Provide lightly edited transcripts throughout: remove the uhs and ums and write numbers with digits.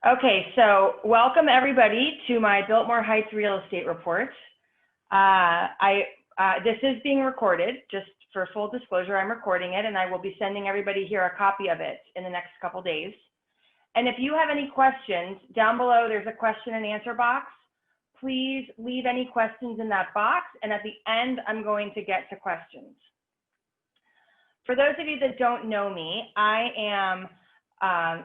Okay, so welcome everybody to my Biltmore Heights real estate report. This is being recorded, just for full disclosure. I'm recording it and I will be sending everybody here a copy of it in the next couple days. And if you have any questions, down below there's a question and answer box. Please leave any questions in that box, and at the end I'm going to get to questions. For those of you that don't know me, I am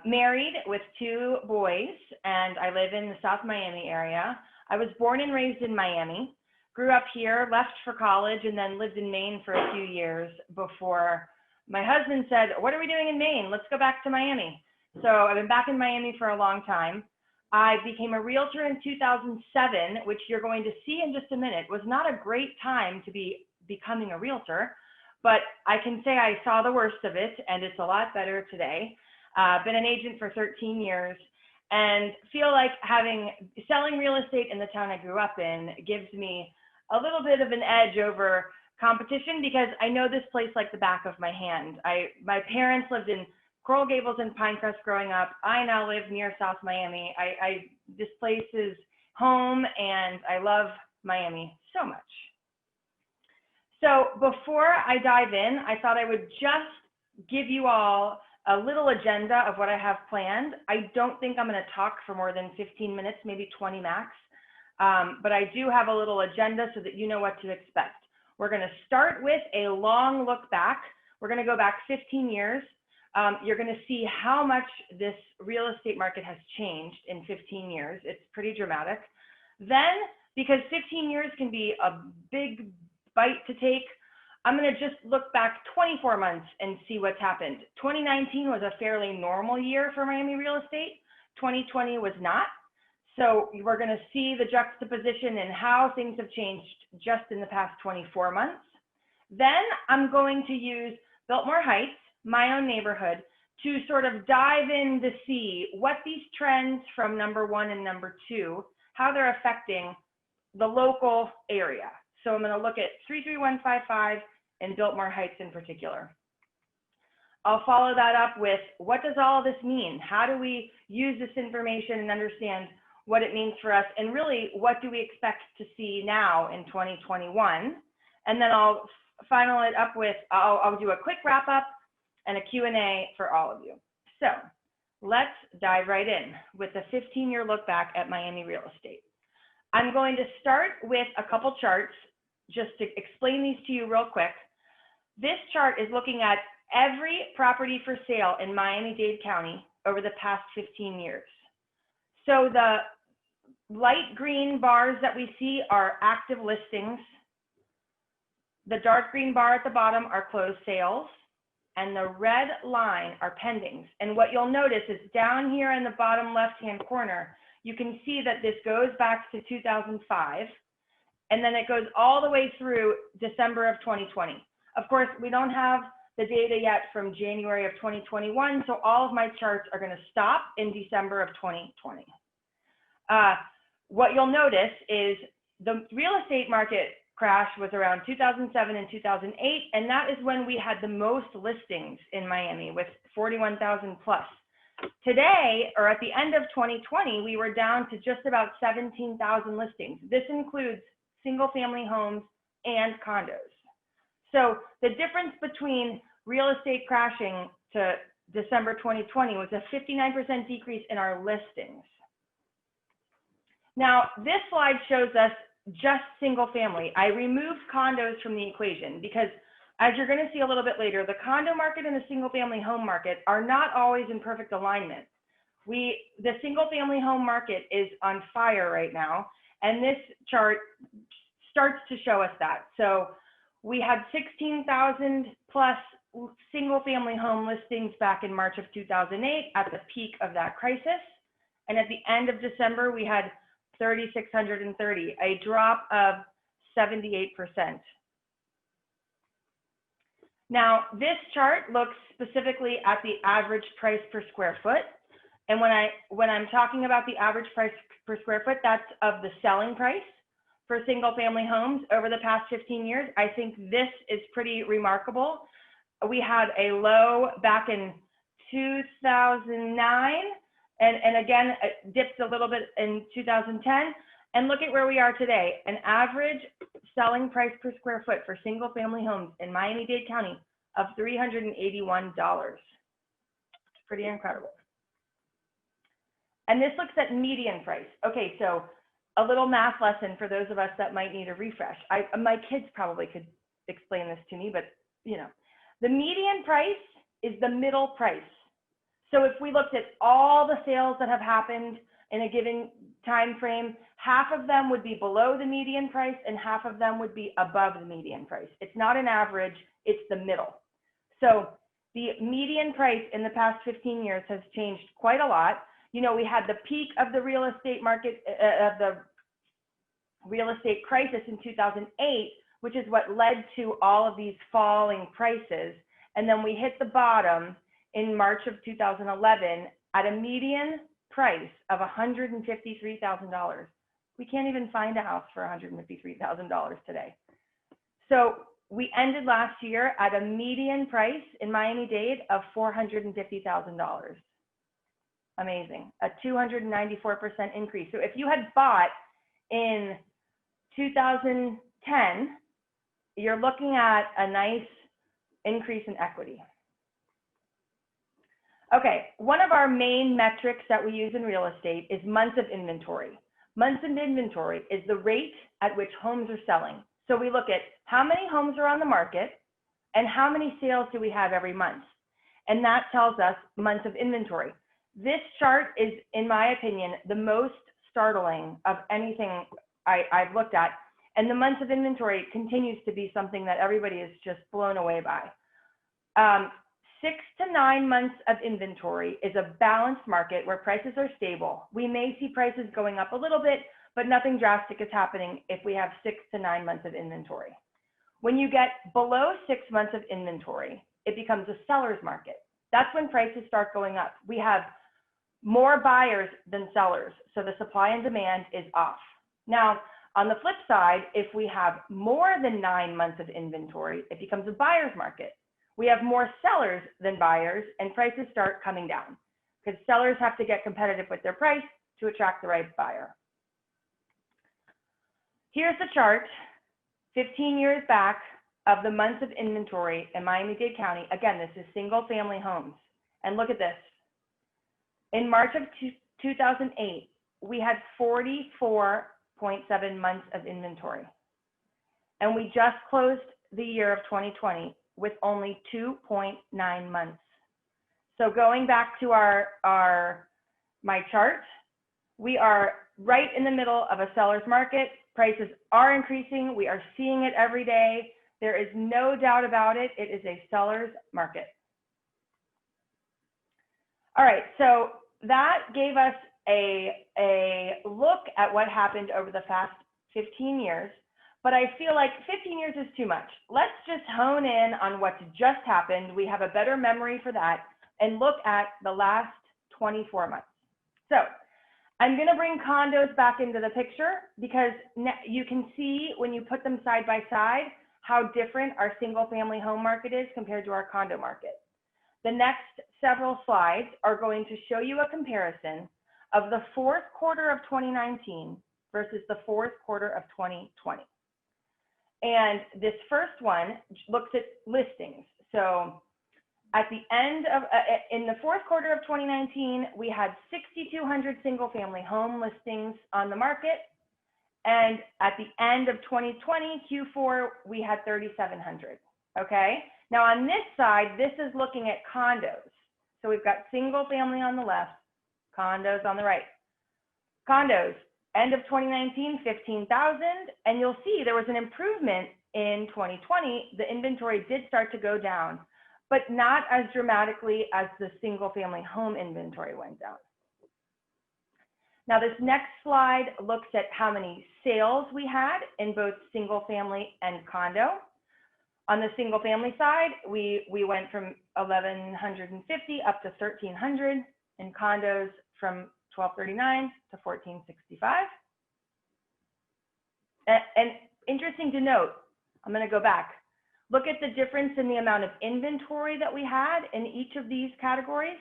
married with 2 boys, and I live in the South Miami area. I was born and raised in Miami, grew up here, left for college, and then lived in Maine for a few years before my husband said, "What are we doing in Maine? Let's go back to Miami." So I've been back in Miami for a long time. I became a realtor in 2007, which you're going to see in just a minute was not a great time to be becoming a realtor, but I can say I saw the worst of it, and it's a lot better today. Been an agent for 13 years and feel like selling real estate in the town I grew up in gives me a little bit of an edge over competition because I know this place like the back of my hand. My parents lived in Coral Gables and Pinecrest growing up. I now live near South Miami. This place is home and I love Miami so much. So before I dive in, I thought I would just give you all a little agenda of what I have planned. I don't think I'm going to talk for more than 15 minutes, maybe 20 max. But I do have a little agenda so that you know what to expect. We're going to start with a long look back. We're going to go back 15 years. You're going to see how much this real estate market has changed in 15 years. It's pretty dramatic. Then, because 15 years can be a big bite to take, I'm going to just look back 24 months and see what's happened. 2019 was a fairly normal year for Miami real estate. 2020 was not. So we're going to see the juxtaposition and how things have changed just in the past 24 months. Then I'm going to use Biltmore Heights, my own neighborhood, to sort of dive in to see what these trends from number 1 and number 2, how they're affecting the local area. So I'm going to look at 33155 and Biltmore Heights in particular. I'll follow that up with what does all of this mean? How do we use this information and understand what it means for us? And really, what do we expect to see now in 2021? And then I'll final it up with, I'll do a quick wrap up and a Q&A for all of you. So let's dive right in with a 15-year look back at Miami real estate. I'm going to start with a couple charts just to explain these to you real quick. This chart is looking at every property for sale in Miami-Dade County over the past 15 years. So the light green bars that we see are active listings. The dark green bar at the bottom are closed sales, and the red line are pendings. And what you'll notice is down here in the bottom left-hand corner, you can see that this goes back to 2005, and then it goes all the way through December of 2020. Of course, we don't have the data yet from January of 2021, so all of my charts are going to stop in December of 2020. What you'll notice is the real estate market crash was around 2007 and 2008, and that is when we had the most listings in Miami with 41,000 plus. Today, or at the end of 2020, we were down to just about 17,000 listings. This includes single-family homes and condos. So the difference between real estate crashing to December 2020 was a 59% decrease in our listings. Now, this slide shows us just single family. I removed condos from the equation because, as you're going to see a little bit later, the condo market and the single family home market are not always in perfect alignment. The single family home market is on fire right now, and this chart starts to show us that. So we had 16,000 plus single family home listings back in March of 2008 at the peak of that crisis. And at the end of December, we had 3,630, a drop of 78%. Now, this chart looks specifically at the average price per square foot. And when I'm talking about the average price per square foot, that's of the selling price for single family homes over the past 15 years. I think this is pretty remarkable. We had a low back in 2009 And again, it dipped a little bit in 2010. And look at where we are today. An average selling price per square foot for single family homes in Miami-Dade County of $381. Pretty incredible. And this looks at median price. Okay, so a little math lesson for those of us that might need a refresh. My kids probably could explain this to me, but you know, the median price is the middle price. So if we looked at all the sales that have happened in a given time frame, half of them would be below the median price and half of them would be above the median price. It's not an average, it's the middle. So the median price in the past 15 years has changed quite a lot. You know, we had the peak of the real estate market, of the real estate crisis in 2008, which is what led to all of these falling prices. And then we hit the bottom in March of 2011 at a median price of $153,000. We can't even find a house for $153,000 today. So we ended last year at a median price in Miami-Dade of $450,000. Amazing, a 294% increase. So if you had bought in 2010, you're looking at a nice increase in equity. Okay, one of our main metrics that we use in real estate is months of inventory. Months of inventory is the rate at which homes are selling. So we look at how many homes are on the market and how many sales do we have every month. And that tells us months of inventory. This chart is, in my opinion, the most startling of anything I've looked at. And the months of inventory continues to be something that everybody is just blown away by. 6 to 9 months of inventory is a balanced market where prices are stable. We may see prices going up a little bit, but nothing drastic is happening if we have 6 to 9 months of inventory. When you get below 6 months of inventory, it becomes a seller's market. That's when prices start going up. We have more buyers than sellers, so the supply and demand is off. Now, on the flip side, if we have more than 9 months of inventory, it becomes a buyer's market. We have more sellers than buyers, and prices start coming down because sellers have to get competitive with their price to attract the right buyer. Here's the chart, 15 years back, of the months of inventory in Miami-Dade County. Again, this is single family homes. And look at this. In March of 2008, we had 44.7 months of inventory. And we just closed the year of 2020 with only 2.9 months. So going back to my chart, we are right in the middle of a seller's market. Prices are increasing. We are seeing it every day. There is no doubt about it. It is a seller's market. All right, so that gave us a look at what happened over the past 15 years. But I feel like 15 years is too much. Let's just hone in on what's just happened. We have a better memory for that and look at the last 24 months. So I'm going to bring condos back into the picture because you can see when you put them side by side how different our single family home market is compared to our condo market. The next several slides are going to show you a comparison of the fourth quarter of 2019 versus the fourth quarter of 2020. And this first one looks at listings. So at the end of, in the fourth quarter of 2019, we had 6,200 single family home listings on the market. And at the end of 2020, Q4, we had 3,700, okay? Now on this side, this is looking at condos. So we've got single family on the left, condos on the right. Condos. End of 2019, 15,000, and you'll see there was an improvement in 2020. The inventory did start to go down, but not as dramatically as the single family home inventory went down. Now this next slide looks at how many sales we had in both single family and condo. On the single family side, we went from 1,150 up to 1,300, in condos from 1239 to 1465. And interesting to note, I'm going to go back. Look at the difference in the amount of inventory that we had in each of these categories.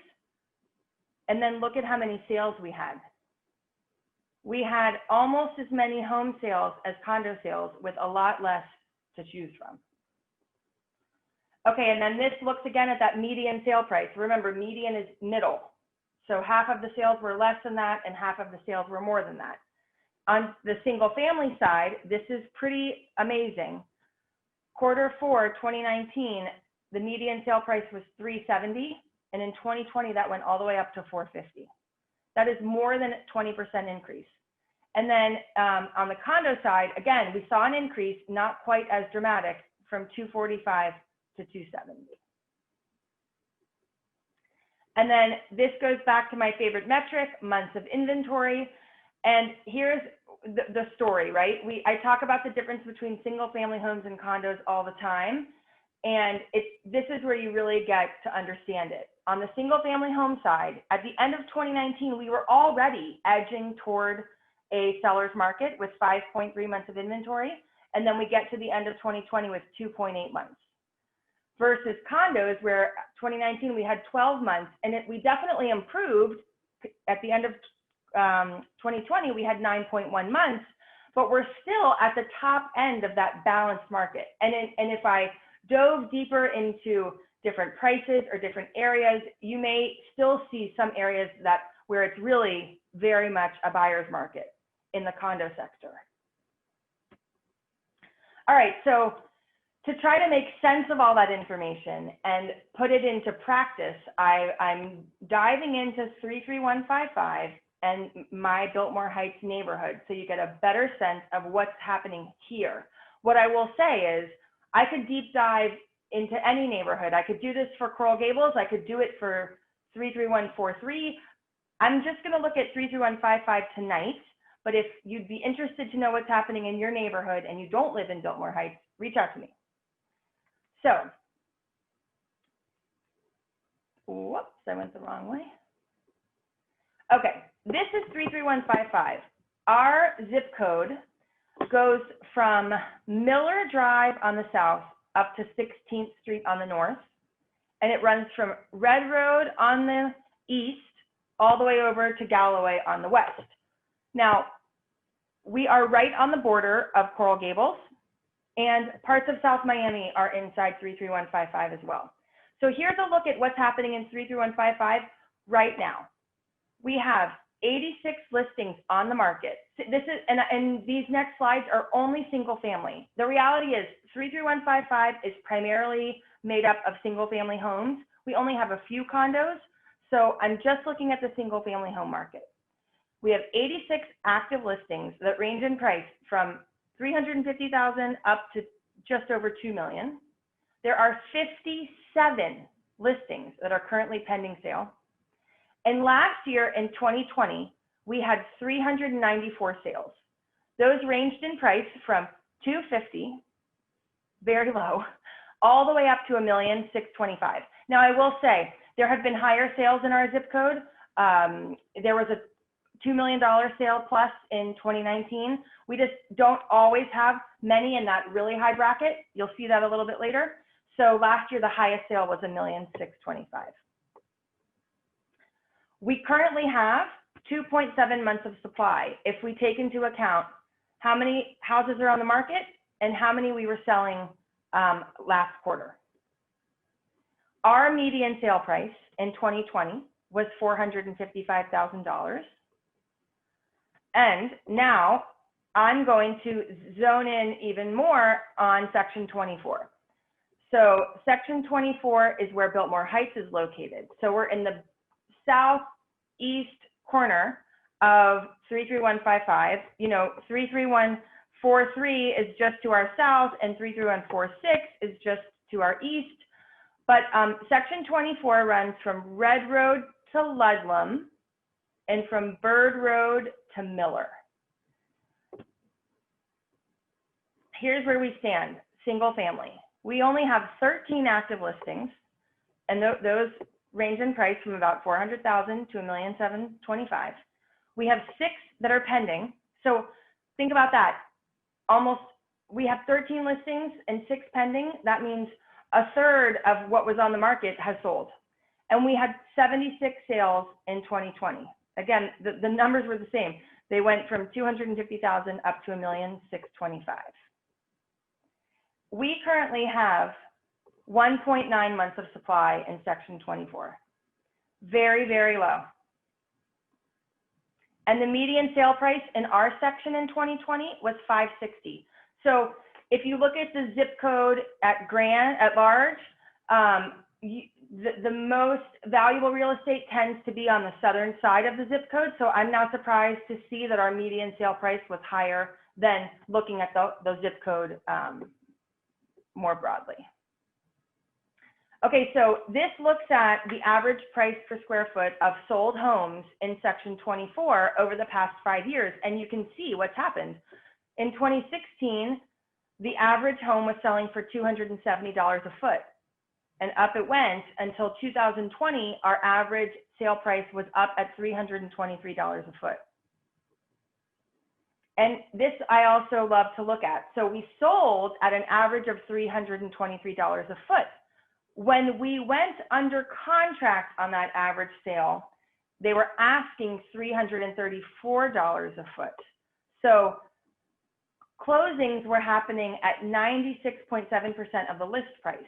and then look at how many sales we had. We had almost as many home sales as condo sales with a lot less to choose from. Okay, and then this looks again at that median sale price. Remember, median is middle. So half of the sales were less than that and half of the sales were more than that. On the single family side, this is pretty amazing. Q4 2019, the median sale price was $370, and in 2020 that went all the way up to $450. That is more than a 20% increase. And then on the condo side, again, we saw an increase, not quite as dramatic, from 245 to 270. And then this goes back to my favorite metric, months of inventory. And here's the story, right? I talk about the difference between single family homes and condos all the time. And this is where you really get to understand it. On the single family home side, at the end of 2019, we were already edging toward a seller's market with 5.3 months of inventory. And then we get to the end of 2020 with 2.8 months. Versus condos, where 2019 we had 12 months, and we definitely improved. At the end of 2020, we had 9.1 months, but we're still at the top end of that balanced market. And if I dove deeper into different prices or different areas, you may still see some areas where it's really very much a buyer's market in the condo sector. All right, so to try to make sense of all that information and put it into practice, I'm diving into 33155 and my Biltmore Heights neighborhood, so you get a better sense of what's happening here. What I will say is, I could deep dive into any neighborhood. I could do this for Coral Gables. I could do it for 33143. I'm just going to look at 33155 tonight, but if you'd be interested to know what's happening in your neighborhood and you don't live in Biltmore Heights, reach out to me. So, whoops, I went the wrong way. Okay, this is 33155. Our zip code goes from Miller Drive on the south up to 16th Street on the north, and it runs from Red Road on the east all the way over to Galloway on the west. Now, we are right on the border of Coral Gables, and parts of South Miami are inside 33155 as well. So here's a look at what's happening in 33155 right now. We have 86 listings on the market. This is, and these next slides are only single family. The reality is 33155 is primarily made up of single family homes. We only have a few condos, so I'm just looking at the single family home market. We have 86 active listings that range in price from $350,000 up to just over $2 million. There are 57 listings that are currently pending sale. And last year in 2020, we had 394 sales. Those ranged in price from $250,000, very low, all the way up to $1,625,000. Now I will say, there have been higher sales in our zip code. There was a $2 million sale plus in 2019. We just don't always have many in that really high bracket. You'll see that a little bit later. So last year, the highest sale was $1,625,000. We currently have 2.7 months of supply if we take into account how many houses are on the market and how many we were selling last quarter. Our median sale price in 2020 was $455,000. And now I'm going to zone in even more on Section 24. So Section 24 is where Biltmore Heights is located. So we're in the southeast corner of 33155. You know, 33143 is just to our south and 33146 is just to our east. But Section 24 runs from Red Road to Ludlam and from Bird Road to Miller. Here's where we stand, single family. We only have 13 active listings, and those range in price from about $400,000 to $1,725,000. We have 6 that are pending. So think about that. We have 13 listings and 6 pending. That means a third of what was on the market has sold. And we had 76 sales in 2020. Again, the numbers were the same. They went from 250,000 up to 1,625,000. We currently have 1.9 months of supply in Section 24. Very, very low. And the median sale price in our section in 2020 was 560. So if you look at the zip code at large, the most valuable real estate tends to be on the southern side of the zip code. So I'm not surprised to see that our median sale price was higher than looking at the zip code more broadly. Okay, so this looks at the average price per square foot of sold homes in Section 24 over the past 5 years, and you can see what's happened. In 2016, the average home was selling for $270 a foot, and up it went until 2020. Our average sale price was up at $323 a foot. And this I also love to look at. So we sold at an average of $323 a foot. When we went under contract on that average sale, they were asking $334 a foot. So closings were happening at 96.7% of the list price.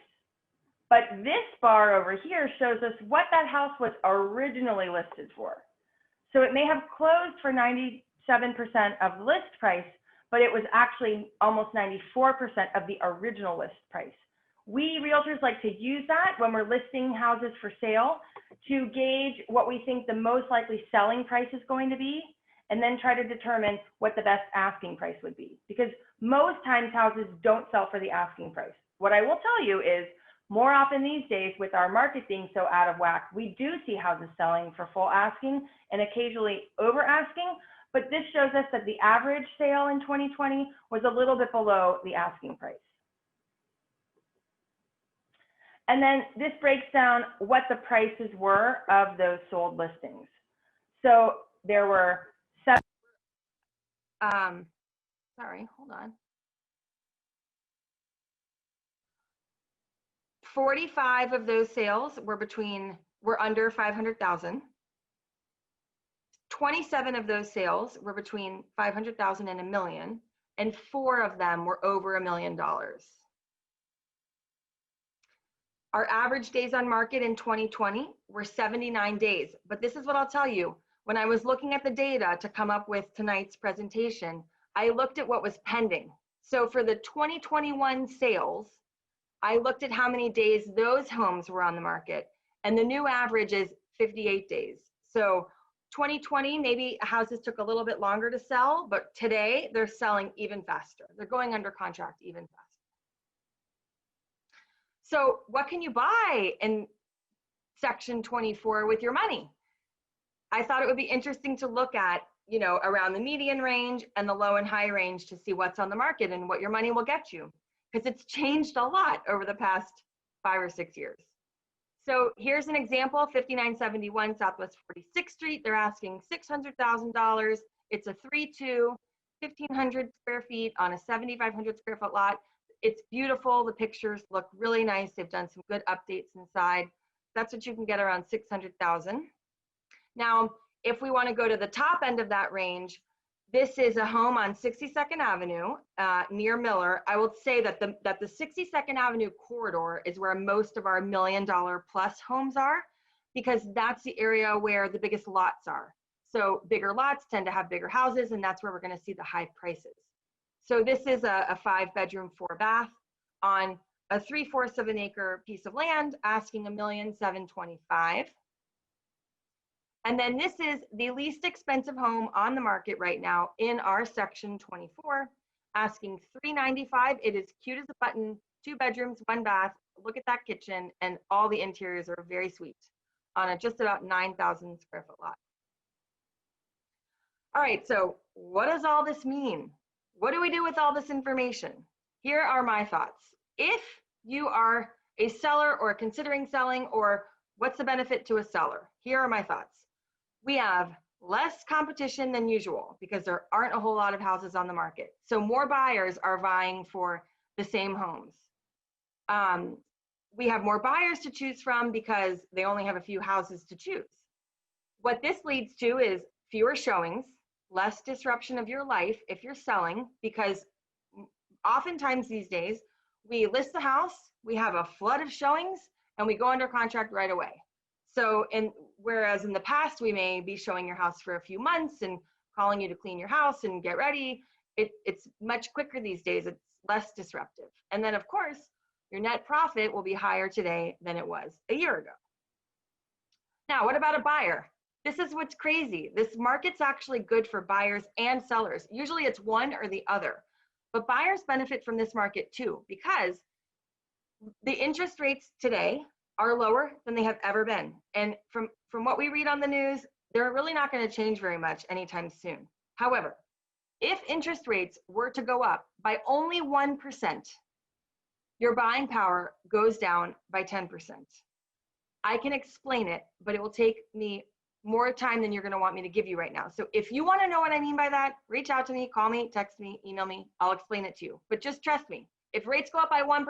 But this bar over here shows us what that house was originally listed for. So it may have closed for 97% of the list price, but it was actually almost 94% of the original list price. We realtors like to use that when we're listing houses for sale to gauge what we think the most likely selling price is going to be, and then try to determine what the best asking price would be. Because most times houses don't sell for the asking price. What I will tell you is more often these days, with our market being so out of whack, we do see houses selling for full asking and occasionally over asking, but this shows us that the average sale in 2020 was a little bit below the asking price. And then this breaks down what the prices were of those sold listings. So there were 45 of those sales were under 500,000. 27 of those sales were between 500,000 and $1 million, and 4 of them were over $1 million. Our average days on market in 2020 were 79 days. But this is what I'll tell you. When I was looking at the data to come up with tonight's presentation, I looked at what was pending. So for the 2021 sales, I looked at how many days those homes were on the market. And the new average is 58 days. So 2020, maybe houses took a little bit longer to sell, but today they're selling even faster. They're going under contract even faster. So what can you buy in Section 24 with your money? I thought it would be interesting to look at, around the median range and the low and high range to see what's on the market and what your money will get you, because it's changed a lot over the past 5 or 6 years. So here's an example, 5971 Southwest 46th Street. They're asking $600,000. It's a 3-2, 1,500 square feet on a 7,500 square foot lot. It's beautiful. The pictures look really nice. They've done some good updates inside. That's what you can get around 600,000. Now, if we want to go to the top end of that range, this is a home on 62nd Avenue near Miller. I will say that the 62nd Avenue corridor is where most of our $1 million plus homes are, because that's the area where the biggest lots are. So bigger lots tend to have bigger houses, and that's where we're going to see the high prices. So this is a 5-bedroom, 4-bath on a 3/4 of an acre piece of land, asking $1,725,000. And then this is the least expensive home on the market right now in our Section 24, asking $395,000. It is cute as a button, 2 bedrooms, 1 bath. Look at that kitchen, and all the interiors are very sweet on a just about 9,000 square foot lot. All right, so what does all this mean? What do we do with all this information? Here are my thoughts. If you are a seller or considering selling, or what's the benefit to a seller? Here are my thoughts. We have less competition than usual because there aren't a whole lot of houses on the market. So more buyers are vying for the same homes. we have more buyers to choose from because they only have a few houses to choose. What this leads to is fewer showings, less disruption of your life if you're selling, because oftentimes these days we list the house, we have a flood of showings, and we go under contract right away. So, whereas in the past we may be showing your house for a few months and calling you to clean your house and get ready, it's much quicker these days. It's less disruptive. And then of course, your net profit will be higher today than it was a year ago. Now, what about a buyer? This is what's crazy. This market's actually good for buyers and sellers. Usually it's one or the other. But buyers benefit from this market too, because the interest rates today are lower than they have ever been. And from what we read on the news, they're really not going to change very much anytime soon. However, if interest rates were to go up by only 1%, your buying power goes down by 10%. I can explain it, but it will take me more time than you're going to want me to give you right now. So if you want to know what I mean by that, reach out to me, call me, text me, email me. I'll explain it to you. But just trust me, if rates go up by 1%,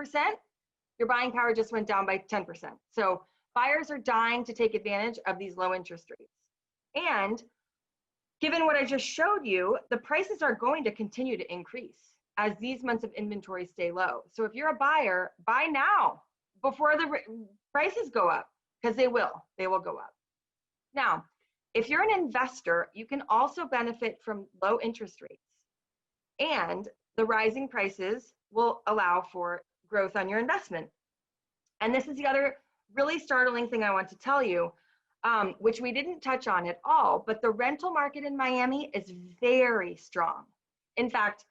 your buying power just went down by 10%. So buyers are dying to take advantage of these low interest rates. And given what I just showed you, the prices are going to continue to increase as these months of inventory stay low. So if you're a buyer, buy now before the prices go up, because they will go up. Now, if you're an investor, you can also benefit from low interest rates, and the rising prices will allow for growth on your investment. And this is the other really startling thing I want to tell you, which we didn't touch on at all, but the rental market in Miami is very strong. In fact,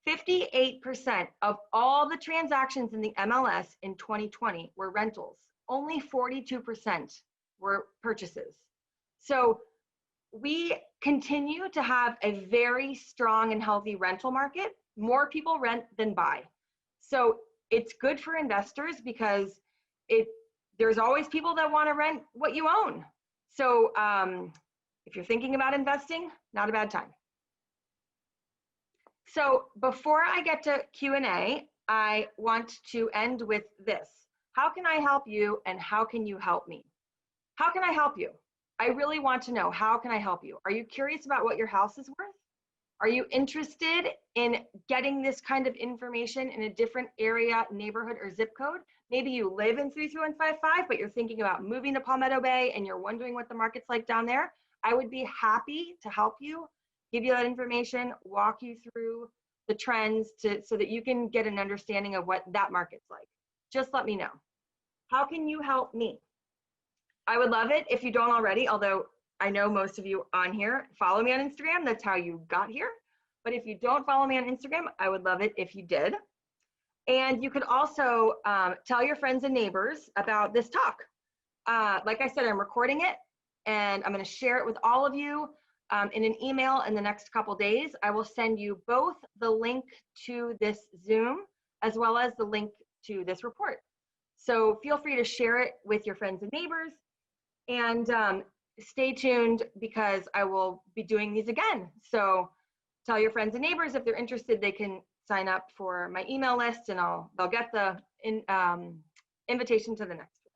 58% of all the transactions in the MLS in 2020 were rentals. Only 42% were purchases. So we continue to have a very strong and healthy rental market. More people rent than buy. So it's good for investors because there's always people that want to rent what you own. So if you're thinking about investing, not a bad time. So before I get to Q&A, I want to end with this. How can I help you, and how can you help me? How can I help you? I really want to know, how can I help you? Are you curious about what your house is worth? Are you interested in getting this kind of information in a different area, neighborhood, or zip code? Maybe you live in 33155, but you're thinking about moving to Palmetto Bay and you're wondering what the market's like down there. I would be happy to help you, give you that information, walk you through the trends so that you can get an understanding of what that market's like. Just let me know. How can you help me? I would love it if you don't already, although I know most of you on here follow me on Instagram. That's how you got here. But if you don't follow me on Instagram, I would love it if you did. And you could also tell your friends and neighbors about this talk. Like I said, I'm recording it and I'm going to share it with all of you in an email in the next couple days. I will send you both the link to this Zoom as well as the link to this report. So feel free to share it with your friends and neighbors, and stay tuned because I will be doing these again. So tell your friends and neighbors if they're interested, they can sign up for my email list, and they'll get the invitation to the next one.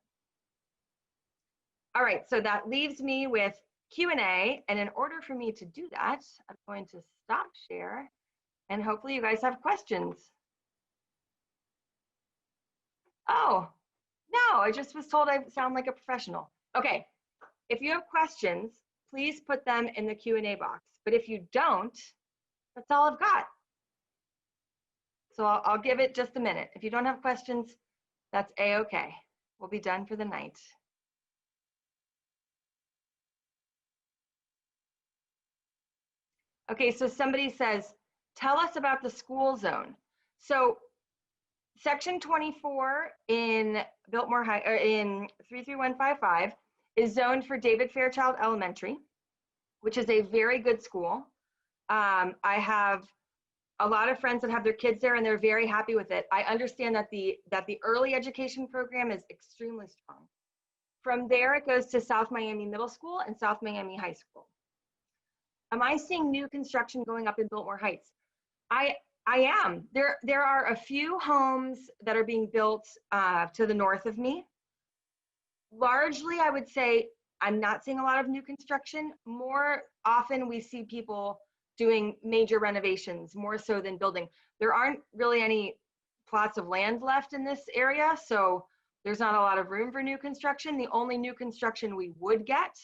All right, so that leaves me with Q&A, and in order for me to do that, I'm going to stop share, and hopefully you guys have questions. Oh, no, I just was told I sound like a professional. Okay, if you have questions, please put them in the Q&A box. But if you don't, that's all I've got. So I'll give it just a minute. If you don't have questions, that's A-okay. We'll be done for the night. Okay, so somebody says, tell us about the school zone. So Section 24 in Biltmore Heights, or in 33155, is zoned for David Fairchild Elementary, which is a very good school. I have a lot of friends that have their kids there, and they're very happy with it. I understand that the early education program is extremely strong. From there, it goes to South Miami Middle School and South Miami High School. Am I seeing new construction going up in Biltmore Heights? I am. There are a few homes that are being built to the north of me. Largely, I would say I'm not seeing a lot of new construction. More often, we see people doing major renovations more so than building. There aren't really any plots of land left in this area, so there's not a lot of room for new construction. The only new construction we would get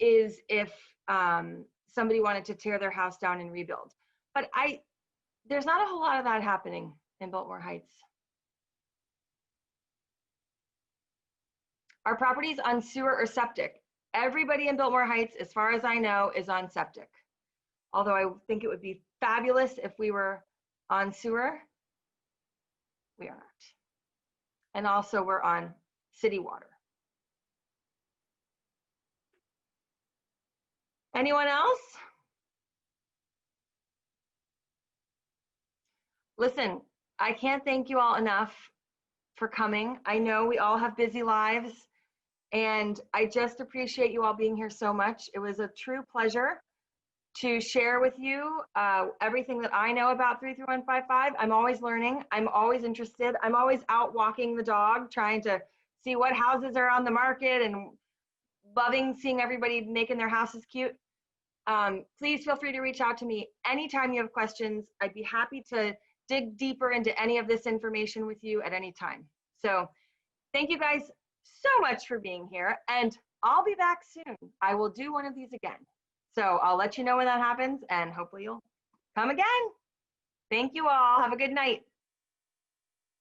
is if somebody wanted to tear their house down and rebuild. But there's not a whole lot of that happening in Biltmore Heights. Our property's on sewer or septic. Everybody in Biltmore Heights, as far as I know, is on septic. Although I think it would be fabulous if we were on sewer. We are not. And also we're on city water. Anyone else? Listen, I can't thank you all enough for coming. I know we all have busy lives, and I just appreciate you all being here so much. It was a true pleasure to share with you everything that I know about 33155. I'm always learning. I'm always interested. I'm always out walking the dog, trying to see what houses are on the market and loving seeing everybody making their houses cute. Please feel free to reach out to me anytime you have questions. I'd be happy to dig deeper into any of this information with you at any time. So thank you guys so much for being here, and I'll be back soon. I will do one of these again. So I'll let you know when that happens, and hopefully you'll come again. Thank you all. Have a good night.